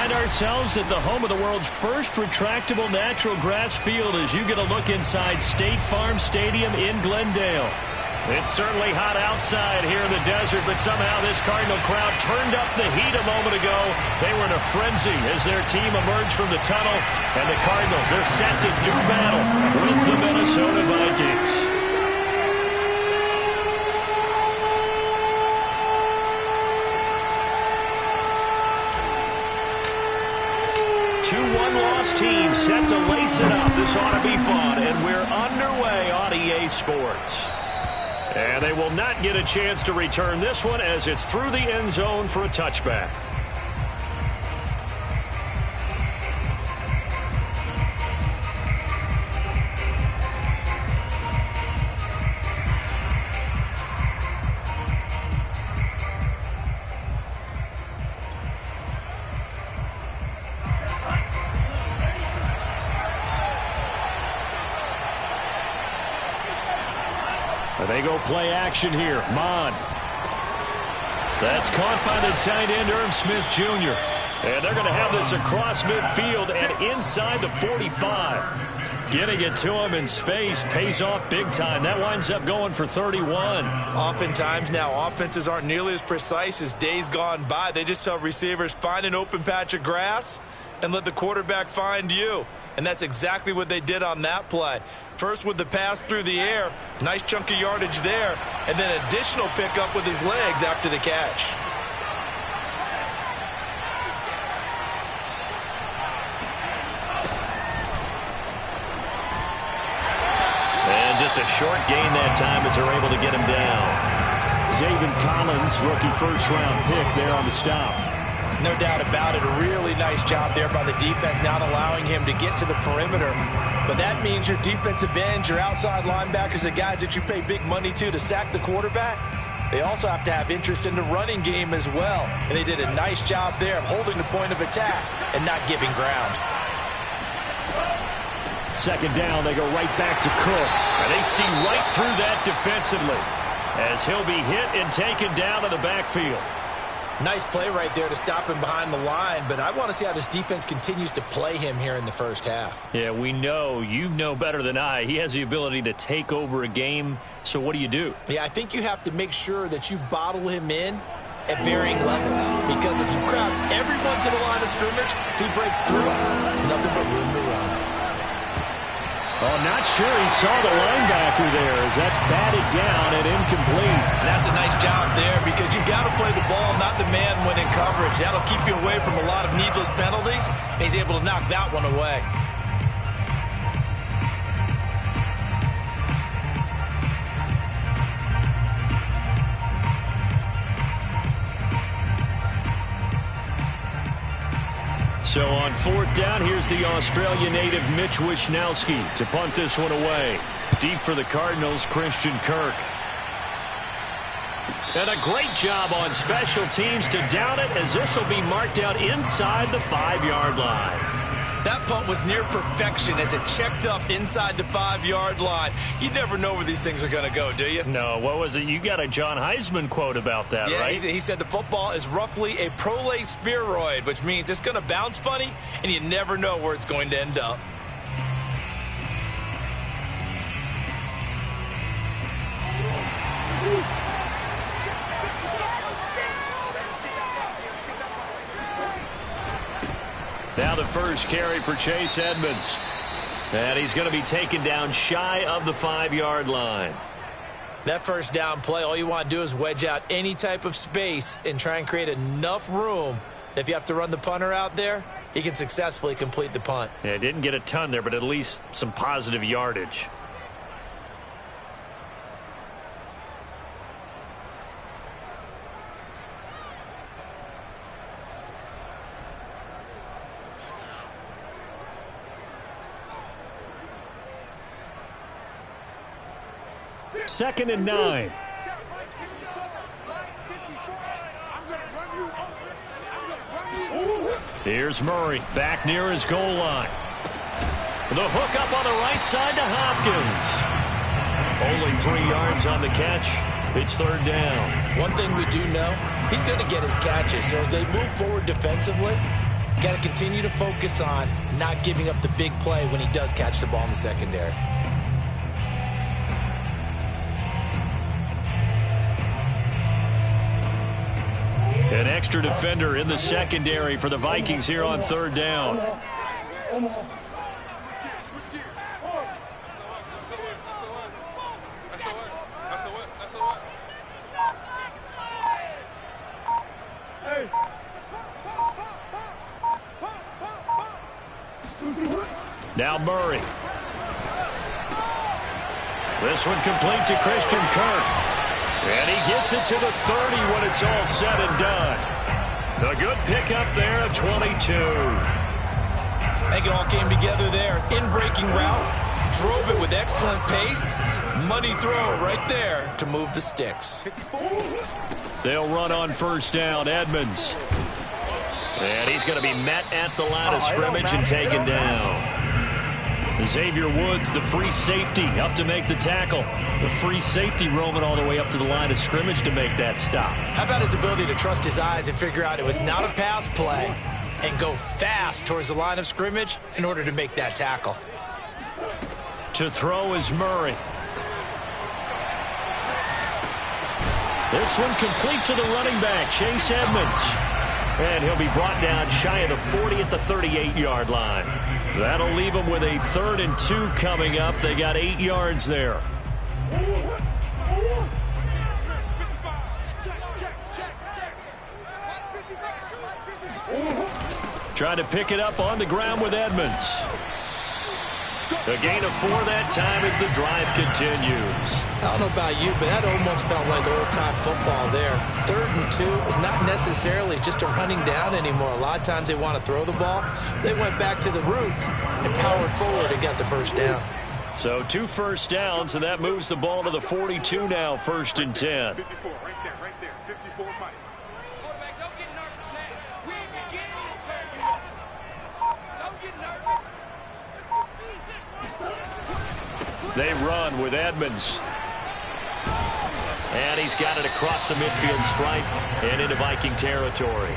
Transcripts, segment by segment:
find ourselves at the home of the world's first retractable natural grass field as you get a look inside State Farm Stadium in Glendale. It's certainly hot outside here in the desert, but somehow this Cardinal crowd turned up the heat a moment ago. They were in a frenzy as their team emerged from the tunnel, and the Cardinals, they're set to do battle with the Minnesota Vikings. 2-1 loss team set to lace it up. This ought to be fun, and we're underway on EA Sports. And they will not get a chance to return this one as it's through the end zone for a touchback. They go play action here. Mon. That's caught by the tight end, Irv Smith Jr. And they're going to have this across midfield and inside the 45. Getting it to him in space pays off big time. That winds up going for 31. Oftentimes now, offenses aren't nearly as precise as days gone by. They just tell receivers, find an open patch of grass and let the quarterback find you. And that's exactly what they did on that play. First with the pass through the air, nice chunk of yardage there, and then additional pickup with his legs after the catch. And just a short gain that time as they're able to get him down. Zaven Collins, rookie first-round pick there on the stop. No doubt about it. A really nice job there by the defense, not allowing him to get to the perimeter. But that means your defensive ends, your outside linebackers, the guys that you pay big money to sack the quarterback, they also have to have interest in the running game as well. And they did a nice job there of holding the point of attack and not giving ground. Second down, they go right back to Cook. And they see right through that defensively as he'll be hit and taken down to the backfield. Nice play right there to stop him behind the line, but I want to see how this defense continues to play him here in the first half. Yeah, we know. You know better than I. He has the ability to take over a game, so what do? Yeah, I think you have to make sure that you bottle him in at varying levels, because if you crowd everyone to the line of scrimmage, if he breaks through, there's nothing but room to run. Oh, not sure he saw the linebacker there as that's batted down and incomplete. And that's a nice job there because you've got to play the ball, not the man when in coverage. That'll keep you away from a lot of needless penalties, and he's able to knock that one away. So on fourth down, here's the Australia native Mitch Wishnowsky to punt this one away. Deep for the Cardinals, Christian Kirk. And a great job on special teams to down it as this will be marked out inside the 5-yard line. That punt was near perfection as it checked up inside the 5-yard line. You never know where these things are going to go, do you? No, what was it? You got a John Heisman quote about that, yeah, right? He said the football is roughly a prolate spheroid, which means it's going to bounce funny, and you never know where it's going to end up. Now the first carry for Chase Edmonds. And he's going to be taken down shy of the 5-yard line. That first down play, all you want to do is wedge out any type of space and try and create enough room that if you have to run the punter out there, he can successfully complete the punt. Yeah, didn't get a ton there, but at least some positive yardage. Second and 9. Here's Murray back near his goal line. The hook up on the right side to Hopkins. Only 3 yards on the catch. It's third down. One thing we do know, he's going to get his catches. So as they move forward defensively, Got to continue to focus on not giving up the big play when he does catch the ball in the secondary. An extra defender in the secondary for the Vikings here on third down. Now Murray. This one complete to Christian Kirk. And he gets it to the 30 when it's all said and done. A good pickup there at 22. I think it all came together there. In-breaking route, drove it with excellent pace. Money throw right there to move the sticks. They'll run on first down. Edmonds. And he's going to be met at the line of scrimmage and taken down. Xavier Woods, the free safety, up to make the tackle. The free safety roaming all the way up to the line of scrimmage to make that stop. How about his ability to trust his eyes and figure out it was not a pass play and go fast towards the line of scrimmage in order to make that tackle. To throw is Murray. This one complete to the running back, Chase Edmonds. And he'll be brought down shy of the 40 at the 38-yard line. That'll leave them with a 3rd and 2 coming up. They got 8 yards there. Trying to pick it up on the ground with Edmonds. A gain of 4 that time as the drive continues. I don't know about you, but that almost felt like old-time football there. 3rd and 2 is not necessarily just a running down anymore. A lot of times they want to throw the ball. They went back to the roots and powered forward and got the first down. So 2 first downs, and that moves the ball to the 42 now, 1st and 10. 54, right there. 54, Mike. Quarterback, don't get nervous, man. We ain't beginning to turn you up. Don't get nervous. They run with Edmonds. And he's got it across the midfield stripe and into Viking territory.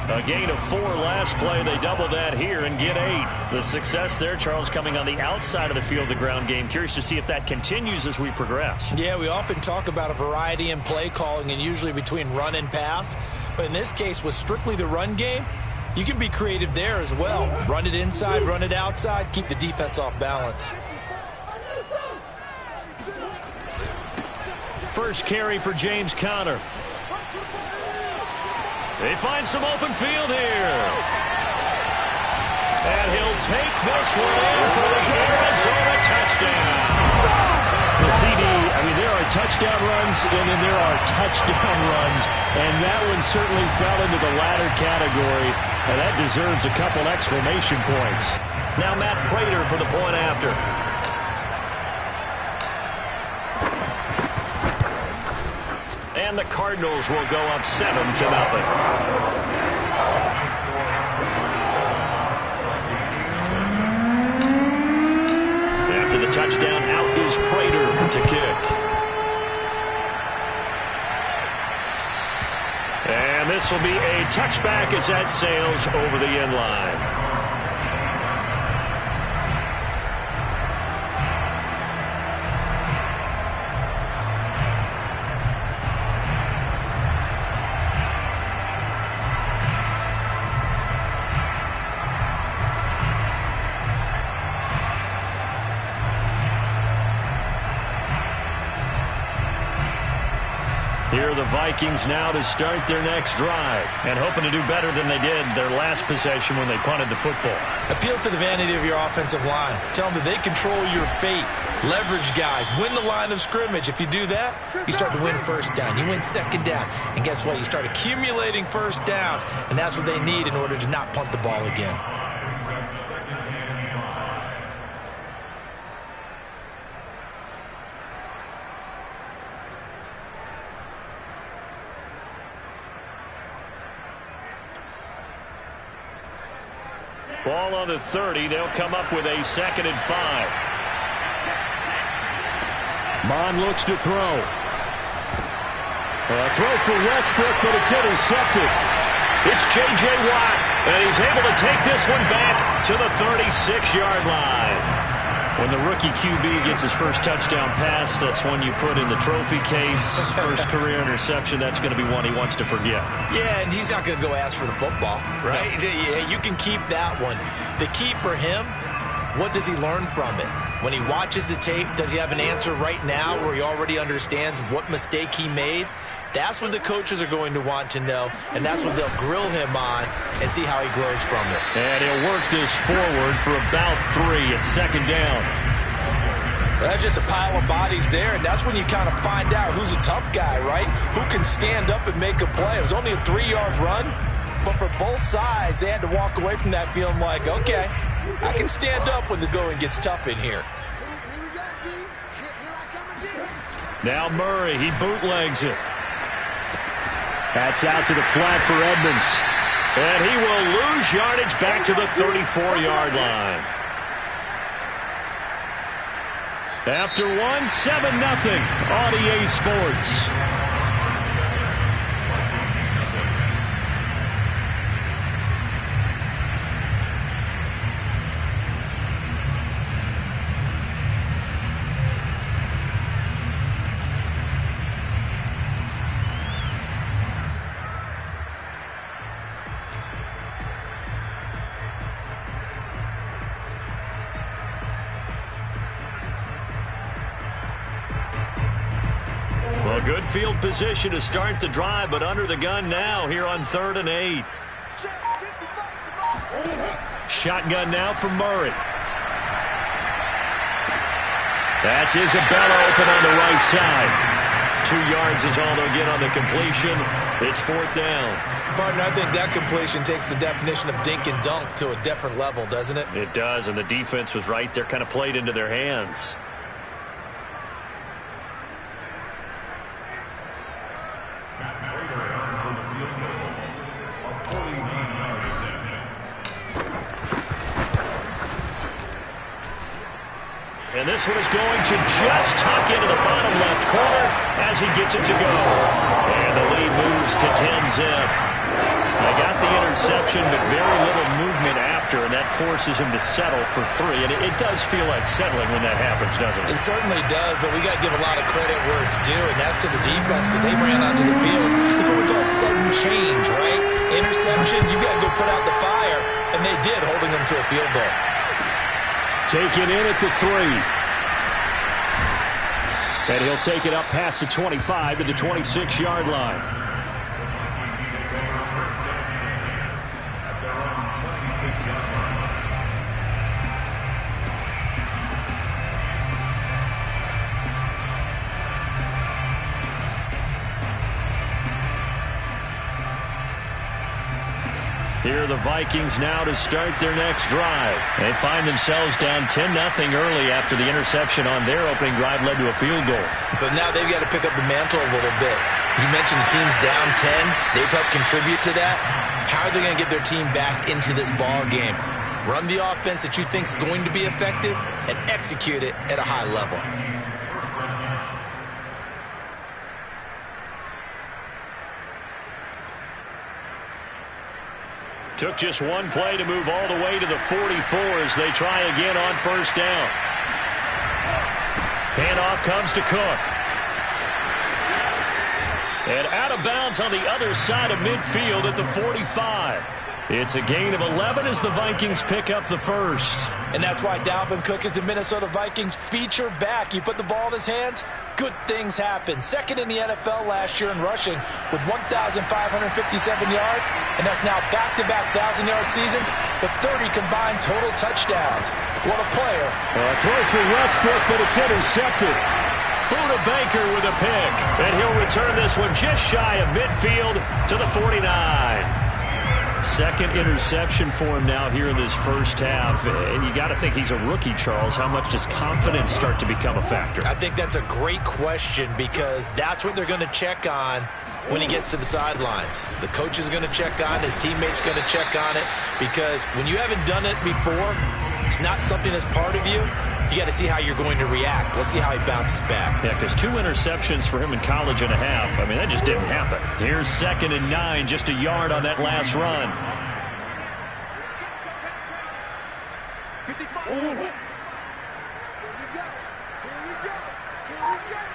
A gain of 4 last play. They double that here and get 8. The success there, Charles, coming on the outside of the field, the ground game. Curious to see if that continues as we progress. Yeah, we often talk about a variety in play calling and usually between run and pass. But in this case, with strictly the run game, you can be creative there as well. Run it inside, run it outside, keep the defense off balance. First carry for James Conner. They find some open field here. And he'll take this one in for the Arizona touchdown. The CD, I mean, there are touchdown runs and then there are touchdown runs. And that one certainly fell into the latter category. And that deserves a couple exclamation points. Now Matt Prater for the point after. And the Cardinals will go up 7-0. After the touchdown, out is Prater to kick. And this will be a touchback as that sails over the end line. Here are the Vikings now to start their next drive and hoping to do better than they did their last possession when they punted the football. Appeal to the vanity of your offensive line. Tell them that they control your fate. Leverage guys. Win the line of scrimmage. If you do that, you start to win first down. You win second down. And guess what? You start accumulating first downs. And that's what they need in order to not punt the ball again. Ball on the 30. They'll come up with a 2nd and 5. Mond looks to throw. A throw for Westbrook, but it's intercepted. It's J.J. Watt. And he's able to take this one back to the 36-yard line. When the rookie QB gets his first touchdown pass, that's one you put in the trophy case. First career interception, that's going to be one he wants to forget. Yeah, and he's not going to go ask for the football, right? No. Yeah, you can keep that one. The key for him, what does he learn from it? When he watches the tape, does he have an answer right now where he already understands what mistake he made? That's what the coaches are going to want to know, and that's what they'll grill him on and see how he grows from it. And he'll work this forward for about 3 at second down. Well, that's just a pile of bodies there, and that's when you kind of find out who's a tough guy, right? Who can stand up and make a play. It was only a 3-yard run, but for both sides, they had to walk away from that feeling like, okay, I can stand up when the going gets tough in here. Now Murray, he bootlegs it. That's out to the flat for Edmonds. And he will lose yardage back to the 34-yard line. After 7-0 on EA Sports. Well, good field position to start the drive, but under the gun now here on 3rd and 8. Shotgun now for Murray. That's Isabella open on the right side. 2 yards is all they'll get on the completion. It's 4th down. Partner, I think that completion takes the definition of dink and dunk to a different level, doesn't it? It does, and the defense was right there, kind of played into their hands. And this one is going to just tuck into the bottom left corner as he gets it to go. And the lead moves to 10-zip. They got the interception, but very little movement after, and that forces him to settle for 3. And it does feel like settling when that happens, doesn't it? It certainly does, but we got to give a lot of credit where it's due, and that's to the defense because they ran onto the field. This is what we call sudden change, right? Interception, you got to go put out the fire, and they did, holding them to a field goal. Taken in at the 3. And he'll take it up past the 25 to the 26-yard line. Here are the Vikings now to start their next drive. They find themselves down 10-0 early after the interception on their opening drive led to a field goal. So now they've got to pick up the mantle a little bit. You mentioned the team's down 10. They've helped contribute to that. How are they going to get their team back into this ball game? Run the offense that you think is going to be effective and execute it at a high level. Took just one play to move all the way to the 44 as they try again on 1st down. Handoff comes to Cook. And out of bounds on the other side of midfield at the 45. It's a gain of 11 as the Vikings pick up the first. And that's why Dalvin Cook is the Minnesota Vikings feature back. You put the ball in his hands, good things happen. Second in the NFL last year in rushing with 1,557 yards, and that's now back-to-back 1,000-yard seasons with 30 combined total touchdowns. What a player. Throw for Westbrook, but it's intercepted. Buda Baker with a pick, and he'll return this one just shy of midfield to the 49. Second interception for him now here in this first half. And you got to think he's a rookie, Charles. How much does confidence start to become a factor? I think that's a great question because that's what they're going to check on when he gets to the sidelines. The coach is going to check on it. His teammate's going to check on it because when you haven't done it before, it's not something that's part of you. You got to see how you're going to react. Let's see how he bounces back. Yeah, because 2 interceptions for him in college and a half. I mean, that just didn't happen. Here's 2nd and 9, just a yard on that last run. 55. Here we go. Here we go. Here we go.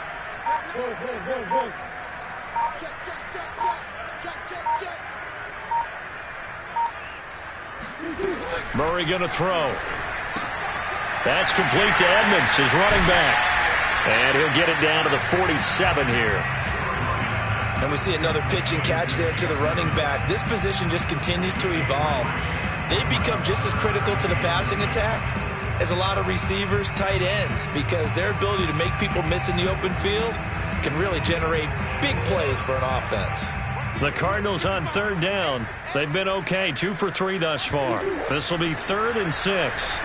Check, check, check, check. Check, check, check. Murray going to throw. That's complete to Edmonds, his running back. And he'll get it down to the 47 here. And we see another pitch and catch there to the running back. This position just continues to evolve. They become just as critical to the passing attack as a lot of receivers, tight ends, because their ability to make people miss in the open field can really generate big plays for an offense. The Cardinals on third down. They've been okay, 2 for 3 thus far. This will be 3rd and 6.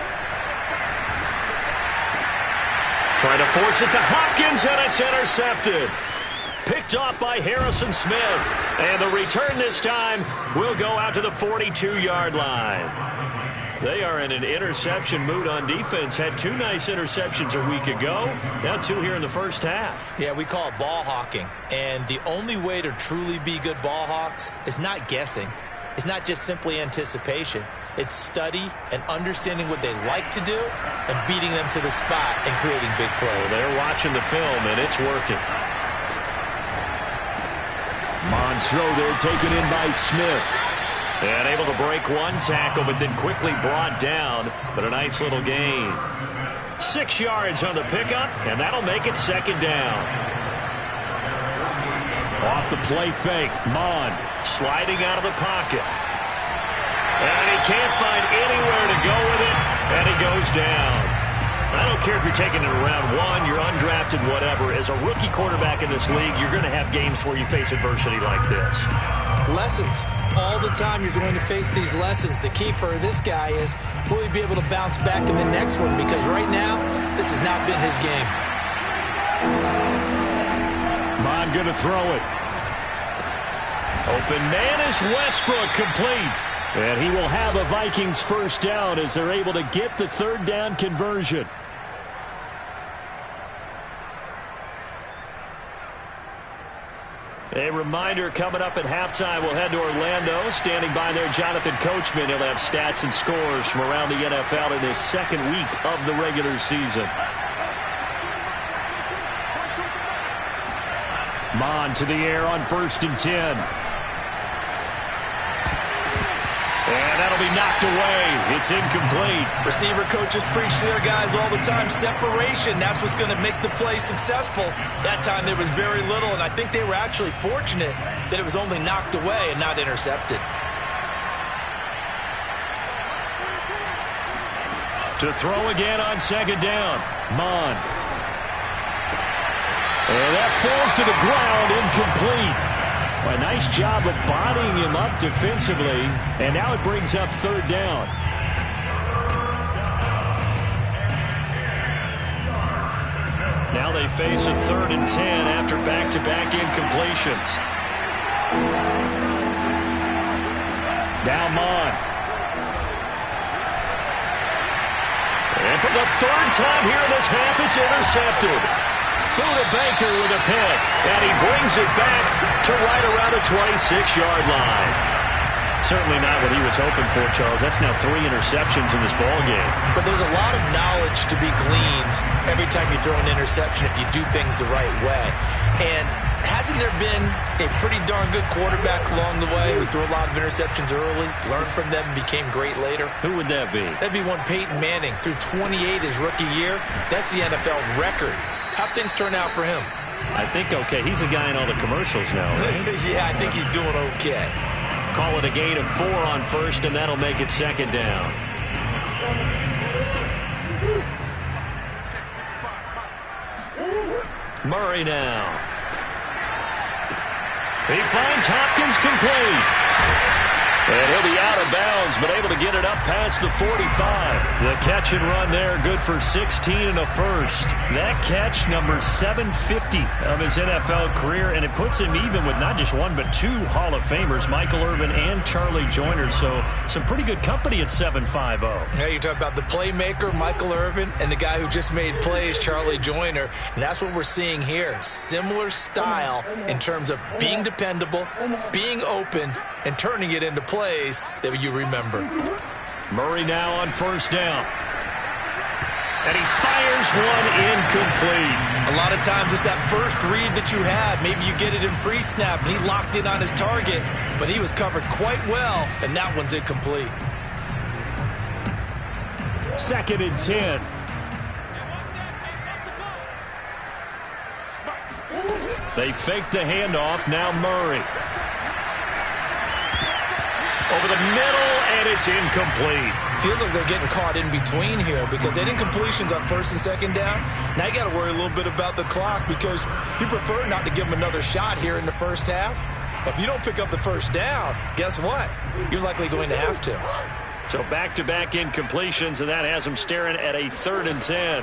Trying to force it to Hopkins, and it's intercepted. Picked off by Harrison Smith. And the return this time will go out to the 42-yard line. They are in an interception mood on defense. Had 2 nice interceptions a week ago. Now 2 here in the first half. Yeah, we call it ball hawking. And the only way to truly be good ball hawks is not guessing. It's not just simply anticipation. It's study and understanding what they like to do and beating them to the spot and creating big plays. Well, they're watching the film, and it's working. Monstro there taken in by Smith. And able to break 1 tackle, but then quickly brought down. But a nice little gain. 6 yards on the pickup, and that'll make it 2nd down. Off the play fake, Mon sliding out of the pocket. And he can't find anywhere to go with it, and he goes down. I don't care if you're taking it in round 1, you're undrafted, whatever. As a rookie quarterback in this league, you're going to have games where you face adversity like this. Lessons. All the time you're going to face these lessons. The key for this guy is, will he be able to bounce back in the next one? Because right now, this has not been his game. Mon going to throw it. Open man is Westbrook, complete. And he will have a Vikings first down as they're able to get the 3rd down conversion. A reminder, coming up at halftime, we'll head to Orlando. Standing by there, Jonathan Coachman. He'll have stats and scores from around the NFL in his 2nd week of the regular season. Mon to the air on 1st and 10. And that'll be knocked away. It's incomplete. Receiver coaches preach to their guys all the time. Separation, that's what's going to make the play successful. That time there was very little, and I think they were actually fortunate that it was only knocked away and not intercepted. To throw again on 2nd down. Mon. And that falls to the ground, incomplete. A nice job of bodying him up defensively, and now it brings up 3rd down. Now they face a 3rd and 10 after back-to-back incompletions. Now Mon. And for the 3rd time here in this half, it's intercepted. Buda Baker with a pick, and he brings it back to right around the 26-yard line. Certainly not what he was hoping for, Charles. That's now 3 interceptions in this ballgame. But there's a lot of knowledge to be gleaned every time you throw an interception if you do things the right way. And hasn't there been a pretty darn good quarterback along the way who threw a lot of interceptions early, learned from them, and became great later? Who would that be? That'd be one Peyton Manning. Threw 28 his rookie year. That's the NFL record. How'd things turn out for him? I think okay. He's a guy in all the commercials now, right? Yeah, I think he's doing okay. Call it a gain of 4 on 1st, and that'll make it 2nd down. Murray now. He finds Hopkins complete. And he'll be out of bounds, but able to get it up past the 45. The catch and run there, good for 16 and a first. That catch, number 750 of his NFL career, and it puts him even with not just 1 but 2 Hall of Famers, Michael Irvin and Charlie Joyner. So some pretty good company at 750. Yeah, you talk about the playmaker, Michael Irvin, and the guy who just made plays, Charlie Joyner. And that's what we're seeing here. Similar style in terms of being dependable, being open, and turning it into plays that you remember. Murray now on 1st down. And he fires one incomplete. A lot of times it's that first read that you had. Maybe you get it in pre-snap, and he locked in on his target, but he was covered quite well, and that one's incomplete. 2nd and 10. They fake the handoff. Now Murray. Over the middle, and it's incomplete. Feels like they're getting caught in between here because they didn't completions on 1st and 2nd down. Now you got to worry a little bit about the clock because you prefer not to give them another shot here in the first half. But if you don't pick up the first down, guess what? You're likely going to have to. So back-to-back incompletions, and that has them staring at a 3rd and 10.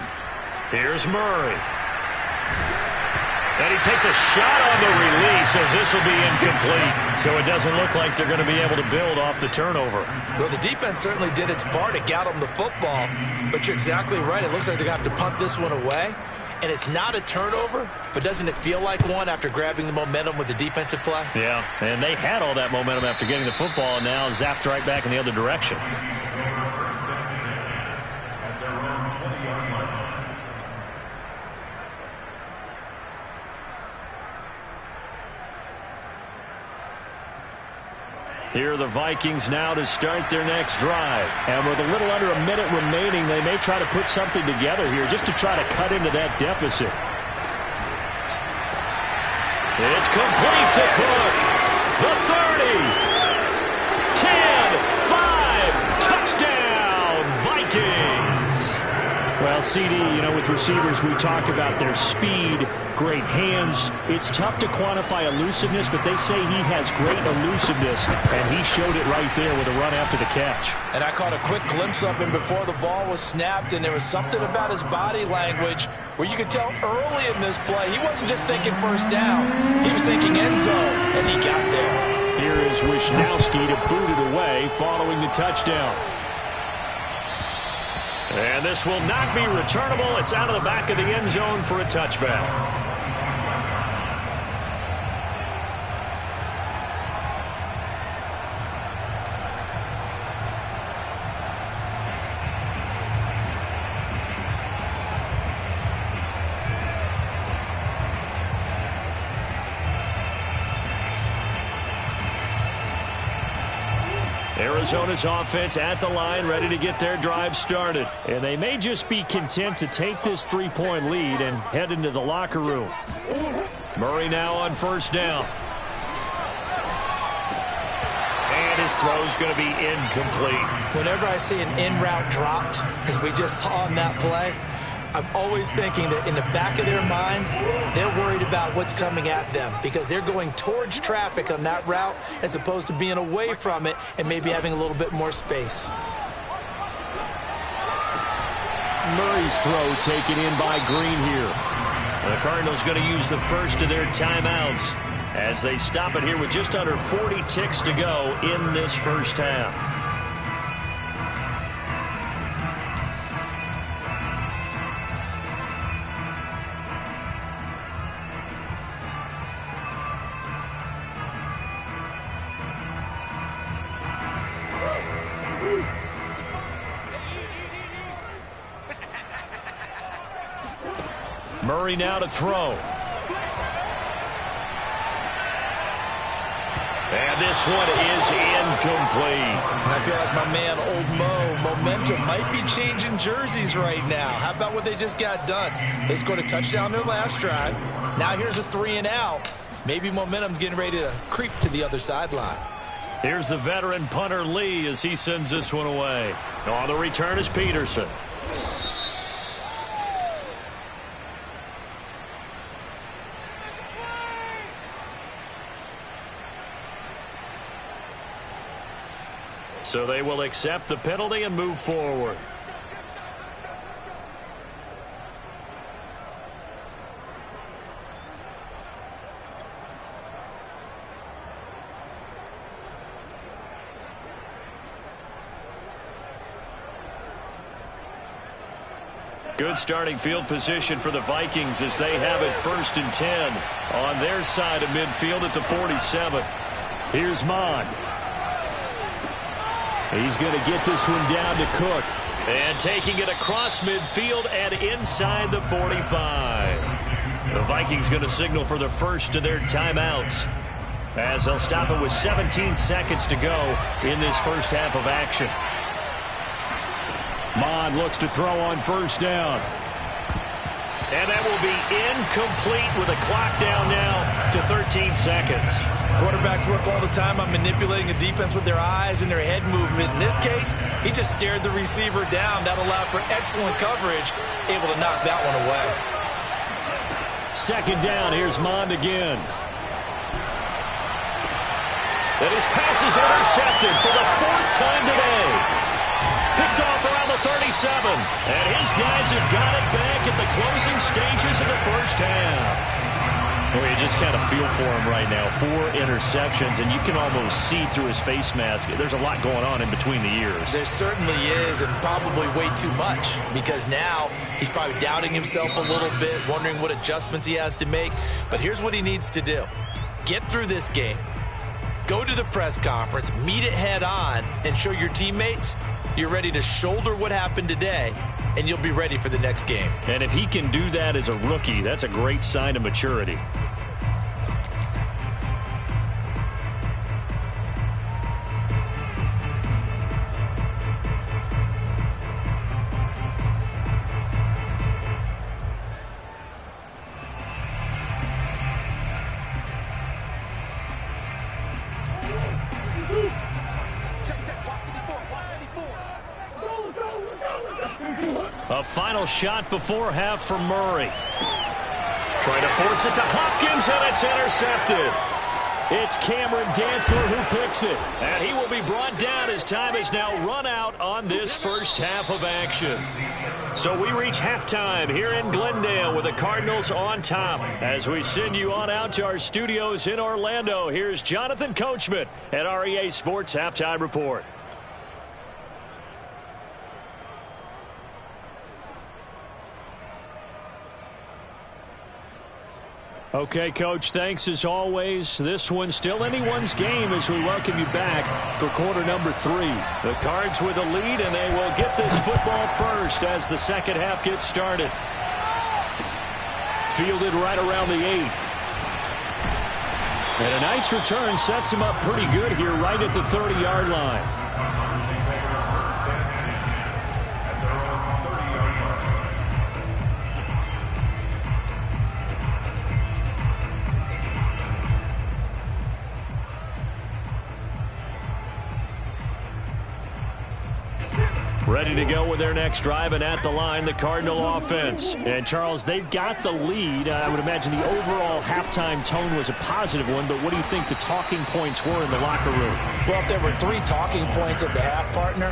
Here's Murray. And he takes a shot on the release as this will be incomplete. So it doesn't look like they're going to be able to build off the turnover. Well, the defense certainly did its part to get them the football. But you're exactly right. It looks like they have to punt this one away. And it's not a turnover, but doesn't it feel like one after grabbing the momentum with the defensive play? Yeah, and they had all that momentum after getting the football, and now zapped right back in the other direction. Here are the Vikings now to start their next drive. And with a little under a minute remaining, they may try to put something together here just to try to cut into that deficit. It's complete to Cook. The 30. 10, 5, touchdown, Vikings. Well, CD, you know, with receivers, we talk about their speed, great hands. It's tough to quantify elusiveness, but they say he has great elusiveness, and he showed it right there with a run after the catch. And I caught a quick glimpse of him before the ball was snapped, and there was something about his body language where you could tell early in this play he wasn't just thinking first down. He was thinking end zone, and he got there. Here is Wishnowski to boot it away following the touchdown. And this will not be returnable. It's out of the back of the end zone for a touchback. Arizona's offense at the line, ready to get their drive started. And they may just be content to take this 3-point lead and head into the locker room. Murray now on 1st down. And his throw's going to be incomplete. Whenever I see an in-route dropped, as we just saw on that play, I'm always thinking that in the back of their mind, they're worried about what's coming at them because they're going towards traffic on that route as opposed to being away from it and maybe having a little bit more space. Murray's throw taken in by Green here. And the Cardinals going to use the first of their timeouts as they stop it here with just under 40 ticks to go in this first half. Murray now to throw. And this one is incomplete. I feel like my man, Old Mo, momentum might be changing jerseys right now. How about what they just got done? They scored a touchdown their last drive. Now here's a 3-and-out. Maybe momentum's getting ready to creep to the other sideline. Here's the veteran punter Lee as he sends this one away. On the return is Peterson. So they will accept the penalty and move forward. Good starting field position for the Vikings as they have it 1st and 10 on their side of midfield at the 47. Here's Mond. He's going to get this one down to Cook. And taking it across midfield and inside the 45. The Vikings going to signal for the first of their timeouts, as they'll stop it with 17 seconds to go in this first half of action. Mond looks to throw on first down. And that will be incomplete with a clock down now to 13 seconds. Quarterbacks work all the time on manipulating a defense with their eyes and their head movement. In this case, he just stared the receiver down. That allowed for excellent coverage, able to knock that one away. Second down, here's Mond again. And his pass is intercepted for the fourth time today. Picked off around the 37. And his guys have got it back at the closing stages of the first half. Well, you just kind of feel for him right now. 4 interceptions, and you can almost see through his face mask. There's a lot going on in between the ears. There certainly is, and probably way too much, because now he's probably doubting himself a little bit, wondering what adjustments he has to make. But here's what he needs to do. Get through this game. Go to the press conference, meet it head on, and show your teammates you're ready to shoulder what happened today, and you'll be ready for the next game. And if he can do that as a rookie, that's a great sign of maturity. A final shot before half for Murray. Trying to force it to Hopkins, and it's intercepted. It's Cameron Dantzler who picks it. And he will be brought down as time has now run out on this first half of action. So we reach halftime here in Glendale with the Cardinals on top. As we send you on out to our studios in Orlando, here's Jonathan Coachman at REA Sports Halftime Report. Okay, Coach, thanks as always. This one's still anyone's game as we welcome you back for quarter number 3. The Cards with a lead, and they will get this football first as the second half gets started. Fielded right around the 8. And a nice return sets him up pretty good here right at the 30-yard line. Ready to go with their next drive, and at the line, the Cardinal offense. And, Charles, they've got the lead. I would imagine the overall halftime tone was a positive one, but what do you think the talking points were in the locker room? Well, if there were 3 talking points at the half, partner,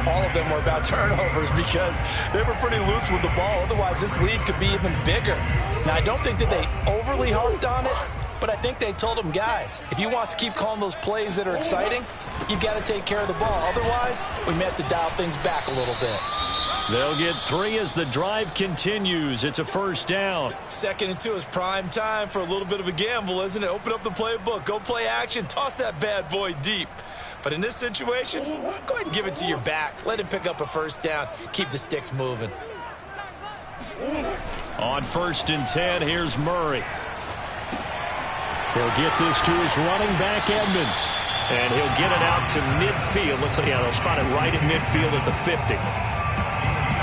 all of them were about turnovers because they were pretty loose with the ball. Otherwise, this lead could be even bigger. Now, I don't think that they overly harped on it, but I think they told them, guys, if you want to keep calling those plays that are exciting, you've got to take care of the ball. Otherwise, we may have to dial things back a little bit. They'll get 3 as the drive continues. It's a first down. 2nd and 2 is prime time for a little bit of a gamble, isn't it? Open up the playbook, go play action, toss that bad boy deep. But in this situation, go ahead and give it to your back. Let him pick up a first down. Keep the sticks moving. On 1st and 10, here's Murray. He'll get this to his running back, Edmonds. And he'll get it out to midfield. Looks like, they'll spot it right at midfield at the 50.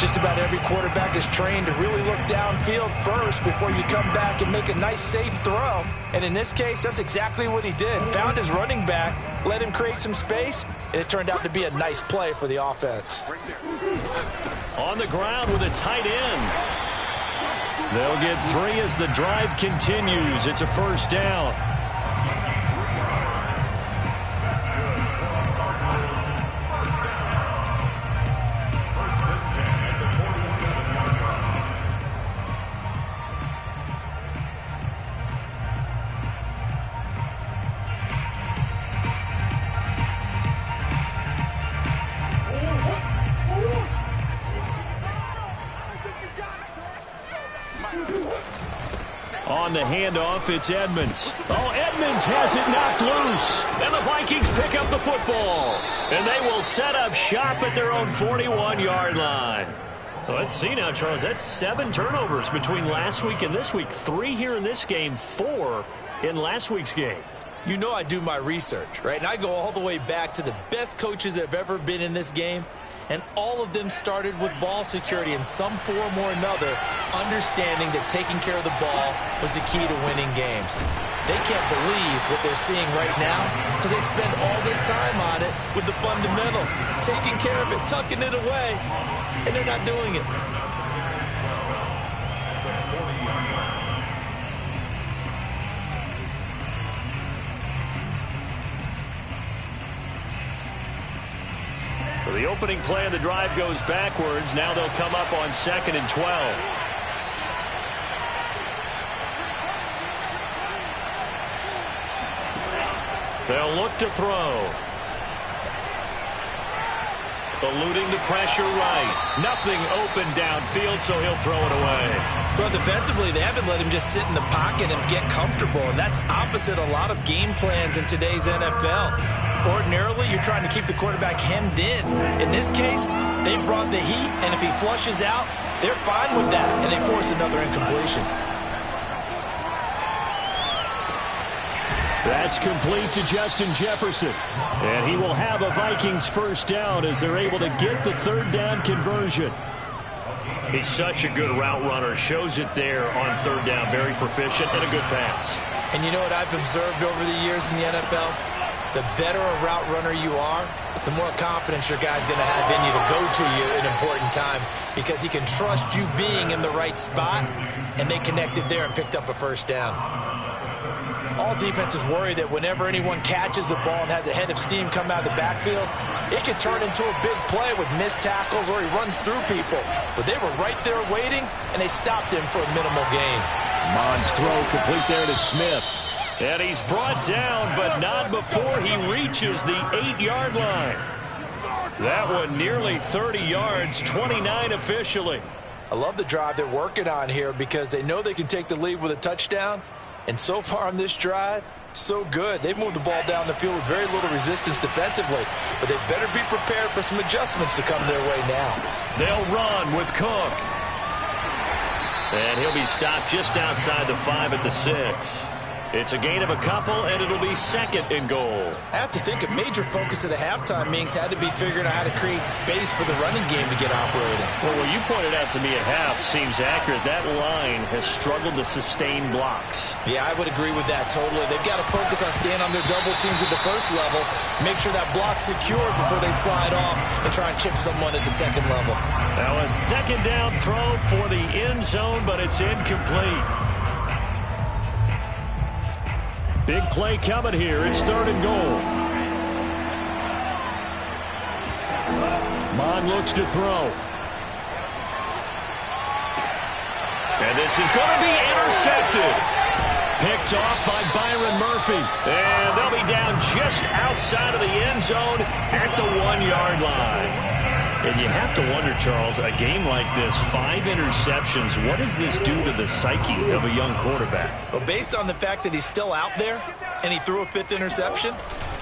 Just about every quarterback is trained to really look downfield first before you come back and make a nice, safe throw. And in this case, that's exactly what he did. Found his running back, let him create some space, and it turned out to be a nice play for the offense. On the ground with a tight end. They'll get 3 as the drive continues. It's a first down. On the the handoff. It's Edmonds. Oh, Edmonds has it knocked loose. And the Vikings pick up the football. And they will set up shop at their own 41-yard line. Well, let's see now, Charles. That's 7 turnovers between last week and this week. 3 here in this game, 4 in last week's game. You know I do my research, right? And I go all the way back to the best coaches that have ever been in this game. And all of them started with ball security in some form or another, understanding that taking care of the ball was the key to winning games. They can't believe what they're seeing right now because they spend all this time on it with the fundamentals, taking care of it, tucking it away, and they're not doing it. So the opening play of the drive goes backwards. Now they'll come up on 2nd and 12. They'll look to throw. Eluding the pressure right. Nothing open downfield, so he'll throw it away. Well, defensively, they haven't let him just sit in the pocket and get comfortable, and that's opposite a lot of game plans in today's NFL. Ordinarily, you're trying to keep the quarterback hemmed in. In this case, they brought the heat, and if he flushes out, they're fine with that, and they force another incompletion. That's complete to Justin Jefferson. And he will have a Vikings first down as they're able to get the 3rd down conversion. He's such a good route runner. Shows it there on 3rd down. Very proficient and a good pass. And you know what I've observed over the years in the NFL? The better a route runner you are, the more confidence your guy's going to have in you to go to you in important times because he can trust you being in the right spot, and they connected there and picked up a first down. All defenses worry that whenever anyone catches the ball and has a head of steam come out of the backfield, it can turn into a big play with missed tackles or he runs through people. But they were right there waiting, and they stopped him for a minimal gain. Mons throw complete there to Smith. And he's brought down, but not before he reaches the 8-yard line. That one nearly 30 yards, 29 officially. I love the drive they're working on here because they know they can take the lead with a touchdown. And so far on this drive, so good. They've moved the ball down the field with very little resistance defensively. But they better be prepared for some adjustments to come their way now. They'll run with Cook. And he'll be stopped just outside the 5 at the 6. It's a gain of a couple, and it'll be 2nd and goal. I have to think a major focus of the halftime meetings had to be figuring out how to create space for the running game to get operating. Well, what you pointed out to me at half seems accurate. That line has struggled to sustain blocks. Yeah, I would agree with that totally. They've got to focus on staying on their double teams at the first level, make sure that block's secure before they slide off and try and chip someone at the 2nd level. Now a 2nd down throw for the end zone, but it's incomplete. Big play coming here. It's 3rd and goal. Mon looks to throw. And this is going to be intercepted. Picked off by Byron Murphy. And they'll be down just outside of the end zone at the 1-yard line. And you have to wonder, Charles, a game like this, 5 interceptions, what does this do to the psyche of a young quarterback? Well, based on the fact that he's still out there and he threw a 5th interception,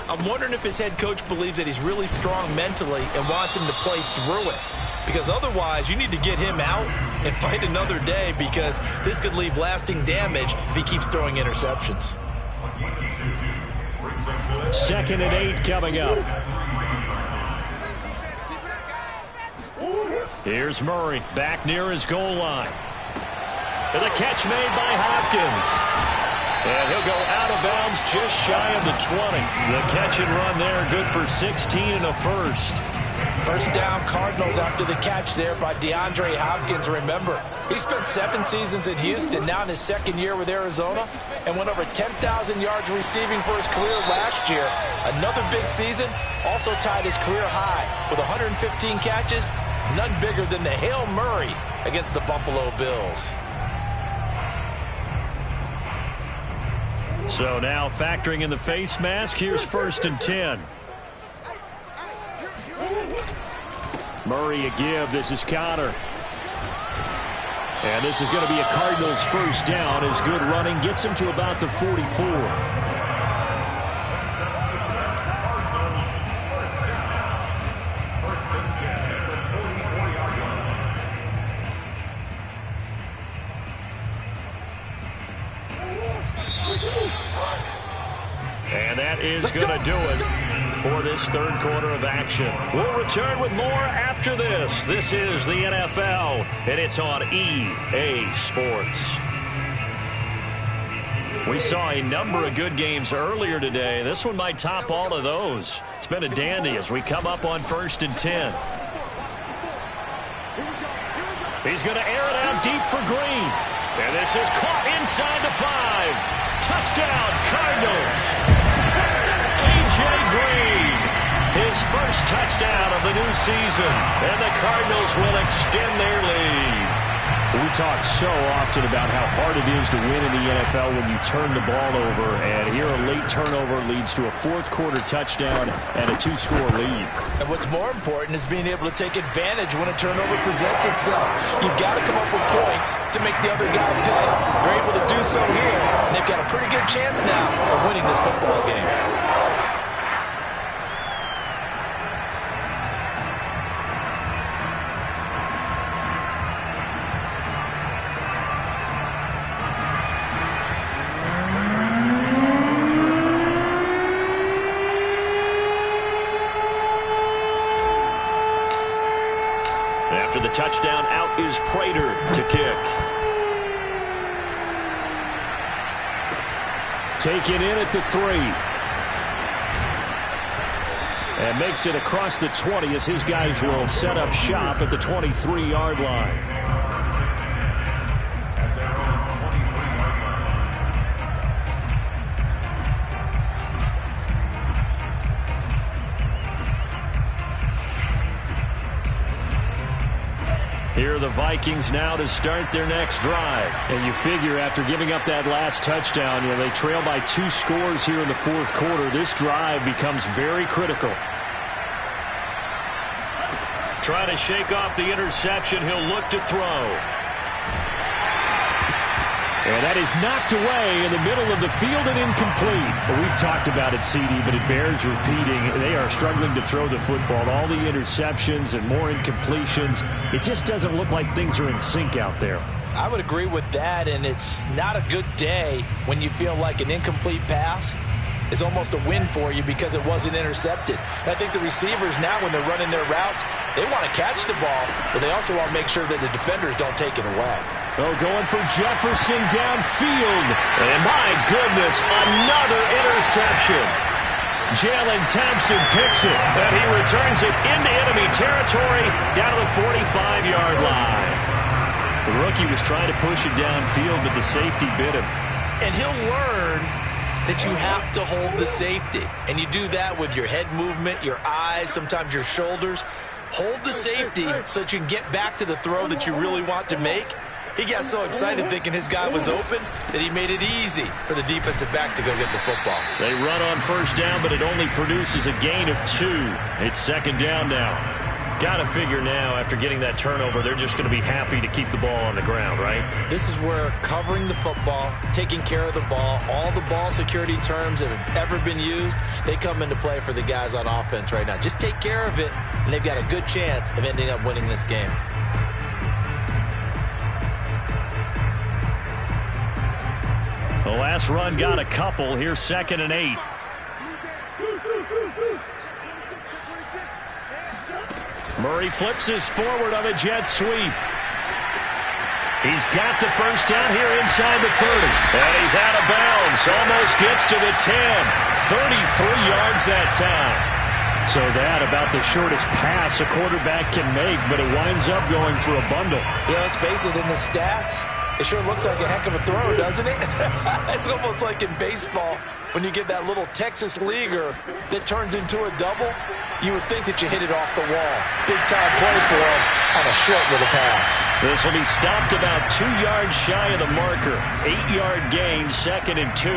I'm wondering if his head coach believes that he's really strong mentally and wants him to play through it. Because otherwise, you need to get him out and fight another day because this could leave lasting damage if he keeps throwing interceptions. 2nd and 8 coming up. Here's Murray back near his goal line. And the catch made by Hopkins. And he'll go out of bounds just shy of the 20. The catch and run there, good for 16 and a first. First down Cardinals after the catch there by DeAndre Hopkins. Remember, he spent 7 seasons in Houston, now in his 2nd year with Arizona, and went over 10,000 yards receiving for his career last year. Another big season, also tied his career high with 115 catches, none bigger than the Hail Murray against the Buffalo Bills. So now factoring in the face mask, here's 1st and 10. Murray a give. This is Connor. And this is going to be a Cardinals first down as good running gets him to about the 44. And that is going to do it for this third quarter of action. We'll return with more after this. This is the NFL, and it's on EA Sports. We saw a number of good games earlier today. This one might top all of those. It's been a dandy as we come up on 1st and 10. He's going to air it out deep for Green. And this is caught inside the 5. Touchdown, Cardinals. A.J. Green, his first touchdown of the new season. And the Cardinals will extend their lead. We talk so often about how hard it is to win in the NFL when you turn the ball over. And here a late turnover leads to a fourth quarter touchdown and a 2-score lead. And what's more important is being able to take advantage when a turnover presents itself. You've got to come up with points to make the other guy pay. They're able to do so here, and they've got a pretty good chance now of winning this football game. After the touchdown, out is Prater to kick. Taken in at the 3. And makes it across the 20 as his guys will set up shop at the 23-yard line. Here are the Vikings now to start their next drive. And you figure after giving up that last touchdown, they trail by 2 scores here in the fourth quarter. This drive becomes very critical. Trying to shake off the interception. He'll look to throw. And that is knocked away in the middle of the field and incomplete. Well, we've talked about it, CD, but it bears repeating. They are struggling to throw the football. All the interceptions and more incompletions. It just doesn't look like things are in sync out there. I would agree with that, and it's not a good day when you feel like an incomplete pass is almost a win for you because it wasn't intercepted. And I think the receivers now, when they're running their routes, they want to catch the ball, but they also want to make sure that the defenders don't take it away. Oh, going for Jefferson downfield. And my goodness, another interception. Jalen Thompson picks it, and he returns it into enemy territory down to the 45-yard line. The rookie was trying to push it downfield, but the safety bit him. And he'll learn that you have to hold the safety. And you do that with your head movement, your eyes, sometimes your shoulders. Hold the safety so that you can get back to the throw that you really want to make. He got so excited thinking his guy was open that he made it easy for the defensive back to go get the football. They run on first down, but it only produces a gain of 2. It's second down now. Got to figure now, after getting that turnover, they're just going to be happy to keep the ball on the ground, right? This is where covering the football, taking care of the ball, all the ball security terms that have ever been used, they come into play for the guys on offense right now. Just take care of it, and they've got a good chance of ending up winning this game. The last run got a couple. Here's 2nd and 8. Murray flips his forward on a jet sweep. He's got the first down here inside the 30. And he's out of bounds. Almost gets to the 10. 33 yards that time. So that about the shortest pass a quarterback can make, but it winds up going for a bundle. Yeah, let's face it, in the stats, it sure looks like a heck of a throw, doesn't it? It's almost like in baseball when you get that little Texas leaguer that turns into a double. You would think that you hit it off the wall. Big-time play for him on a short little pass. This will be stopped about 2 yards shy of the marker. 8-yard gain, 2nd and 2.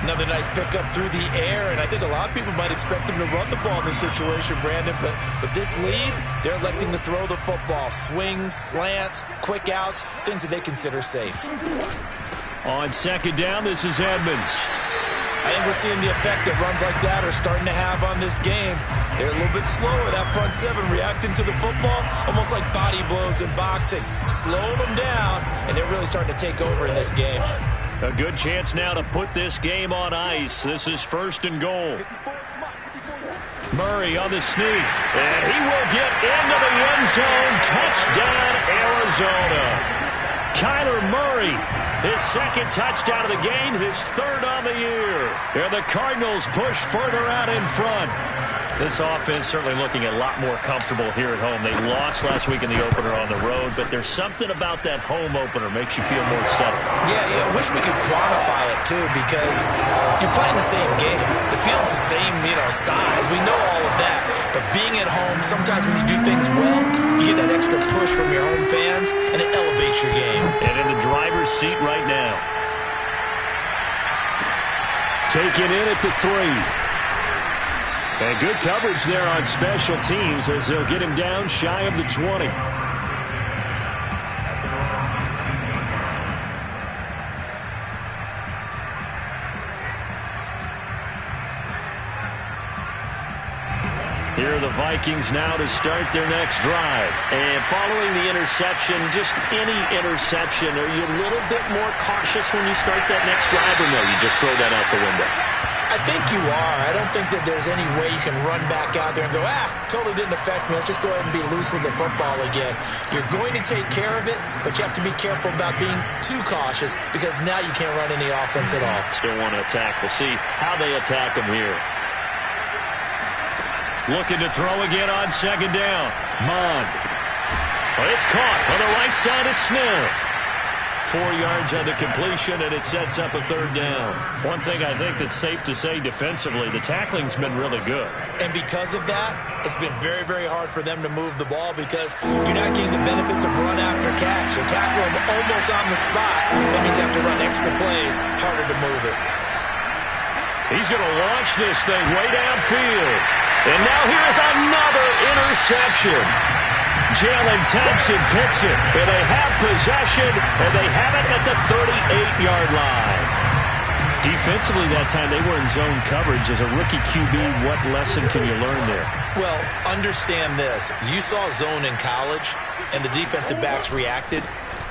Another nice pickup through the air, and I think a lot of people might expect them to run the ball in this situation, Brandon, but with this lead, they're electing to throw the football. Swings, slants, quick outs, things that they consider safe. On second down, this is Edmonds. I think we're seeing the effect that runs like that are starting to have on this game. They're a little bit slower, that front seven, reacting to the football, almost like body blows in boxing, slowing them down, and they're really starting to take over in this game. A good chance now to put this game on ice. This is 1st and goal. Murray on the sneak, and he will get into the end zone. Touchdown, Arizona. Kyler Murray, his 2nd touchdown of the game, his 3rd on the year. And the Cardinals push further out in front. This offense certainly looking a lot more comfortable here at home. They lost last week in the opener on the road, but there's something about that home opener makes you feel more settled. Yeah, I wish we could quantify it, too, because you're playing the same game. The field's the same, size. We know all of that. But being at home, sometimes when you do things well, you get that extra push from your home fans, and it elevates your game. And in the driver's seat right now. Taken in at the 3. And good coverage there on special teams as they'll get him down shy of the 20. Here are the Vikings now to start their next drive. And following the interception, just any interception, are you a little bit more cautious when you start that next drive, or no, you just throw that out the window? I think you are. I don't think that there's any way you can run back out there and go, totally didn't affect me. Let's just go ahead and be loose with the football again. You're going to take care of it, but you have to be careful about being too cautious because now you can't run any offense at all. Still want to attack. We'll see how they attack them here. Looking to throw again on second down. Mond. Well, it's caught on the right side at Smith. 4 yards on the completion, and it sets up a 3rd down. One thing I think that's safe to say defensively, the tackling's been really good. And because of that, it's been very, very hard for them to move the ball because you're not getting the benefits of run after catch. You tackle them almost on the spot. That means you have to run extra plays, harder to move it. He's going to launch this thing way downfield. And now here's another interception. Jalen Thompson picks it, and they have possession, and they have it at the 38-yard line. Defensively that time, they were in zone coverage. As a rookie QB, what lesson can you learn there? Well, understand this. You saw zone in college, and the defensive backs reacted,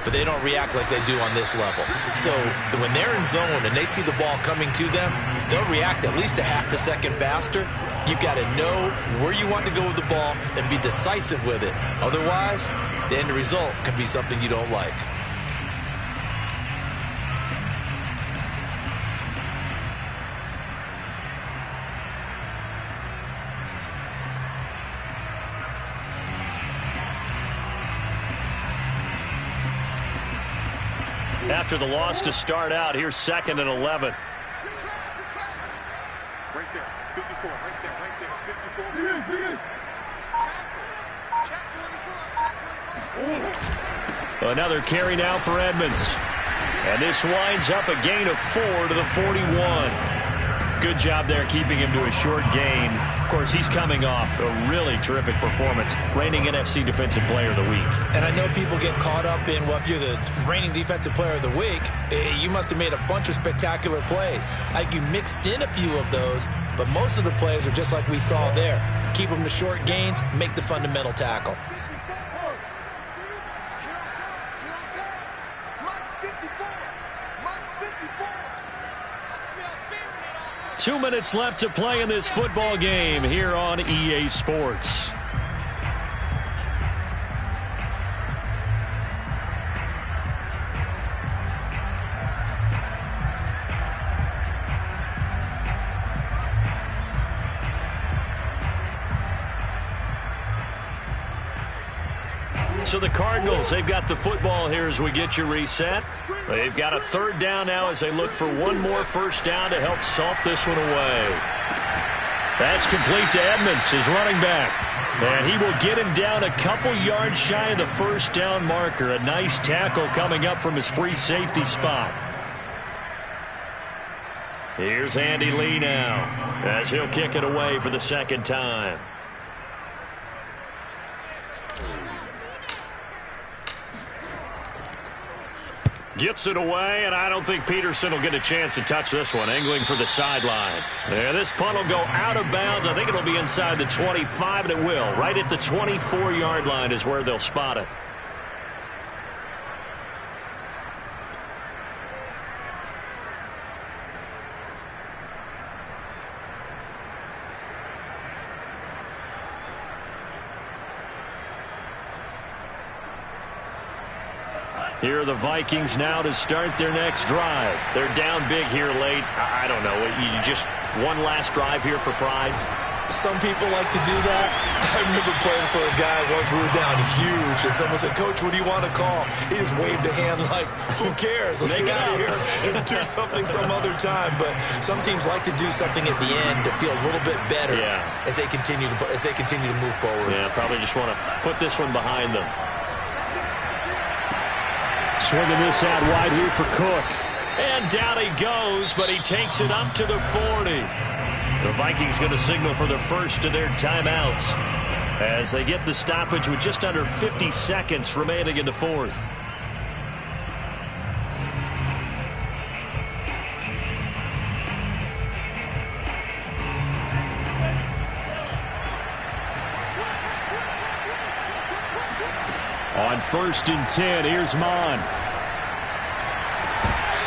but they don't react like they do on this level. So when they're in zone and they see the ball coming to them, they'll react at least a half a second faster. You've got to know where you want to go with the ball and be decisive with it. Otherwise, the end result can be something you don't like. After the loss to start out, here's 2nd and 11. Right there, 54, right there, 54. Another carry now for Edmonds. And this winds up a gain of 4 to the 41. Good job there keeping him to a short gain. Of course, he's coming off a really terrific performance, reigning NFC Defensive Player of the Week. And I know people get caught up in, well, if you're the reigning Defensive Player of the Week, you must have made a bunch of spectacular plays. Like you mixed in a few of those, but most of the plays are just like we saw there. Keep them to short gains, make the fundamental tackle. 2 minutes left to play in this football game here on EA Sports. So the Cardinals, they've got the football here as we get you reset. They've got a 3rd down now as they look for one more first down to help salt this one away. That's complete to Edmonds, his running back. And he will get him down a couple yards shy of the first down marker. A nice tackle coming up from his free safety spot. Here's Andy Lee now as he'll kick it away for the second time. Gets it away, and I don't think Peterson will get a chance to touch this one. Angling for the sideline. Yeah, this punt will go out of bounds. I think it'll be inside the 25, and it will. Right at the 24-yard line is where they'll spot it. Here are the Vikings now to start their next drive. They're down big here late. I don't know. You just one last drive here for pride? Some people like to do that. I remember playing for a guy once. We were down huge, and someone said, "Coach, what do you want to call?" He just waved a hand like, "Who cares? Let's get out of here and do something some other time." But some teams like to do something at the end to feel a little bit better as they continue to move forward. Yeah, probably just want to put this one behind them. Swinging this out wide here for Cook. And down he goes, but he takes it up to the 40. The Vikings going to signal for the first of their timeouts as they get the stoppage with just under 50 seconds remaining in the fourth. On 1st and 10, here's Mon.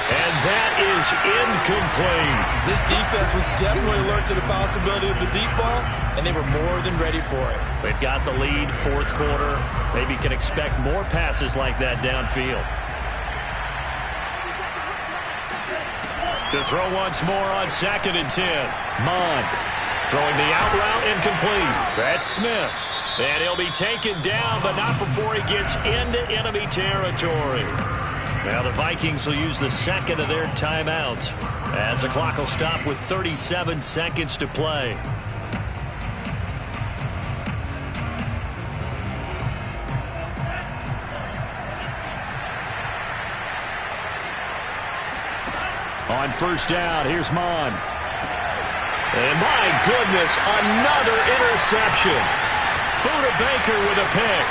And that is incomplete. This defense was definitely alert to the possibility of the deep ball, and they were more than ready for it. They've got the lead, fourth quarter. Maybe can expect more passes like that downfield. To throw once more on 2nd and 10. Mon throwing the out route incomplete. That's Smith. And he'll be taken down, but not before he gets into enemy territory. Now the Vikings will use the second of their timeouts as the clock will stop with 37 seconds to play. On 1st down, here's Mon. And my goodness, another interception. Buda Baker with a pick.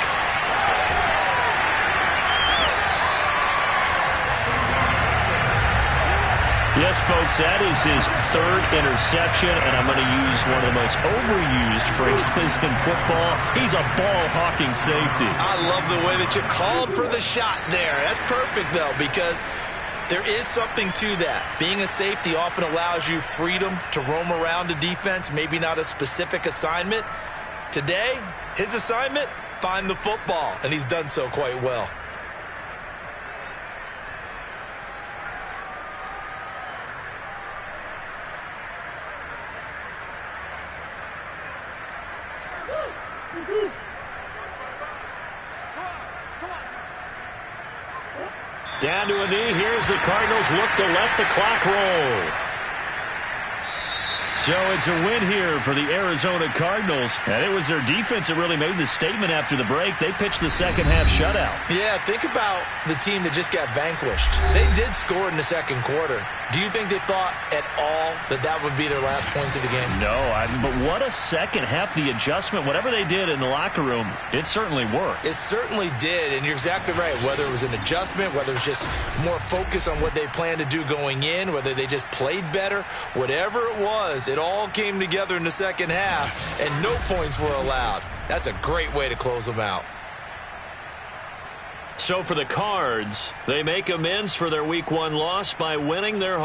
Yes, folks, that is his 3rd interception, and I'm going to use one of the most overused phrases in football. He's a ball-hawking safety. I love the way that you called for the shot there. That's perfect, though, because there is something to that. Being a safety often allows you freedom to roam around a defense, maybe not a specific assignment. Today, his assignment, find the football, and he's done so quite well. Down to a knee. Here's the Cardinals look to let the clock roll. So it's a win here for the Arizona Cardinals. And it was their defense that really made the statement after the break. They pitched the second half shutout. Yeah, think about the team that just got vanquished. They did score in the second quarter. Do you think they thought at all that that would be their last points of the game? No, but what a second half. The adjustment, whatever they did in the locker room, it certainly worked. It certainly did, and you're exactly right. Whether it was an adjustment, whether it was just more focus on what they planned to do going in, whether they just played better, whatever it was, it all came together in the second half, and no points were allowed. That's a great way to close them out. So for the Cards, they make amends for their Week 1 loss by winning their home.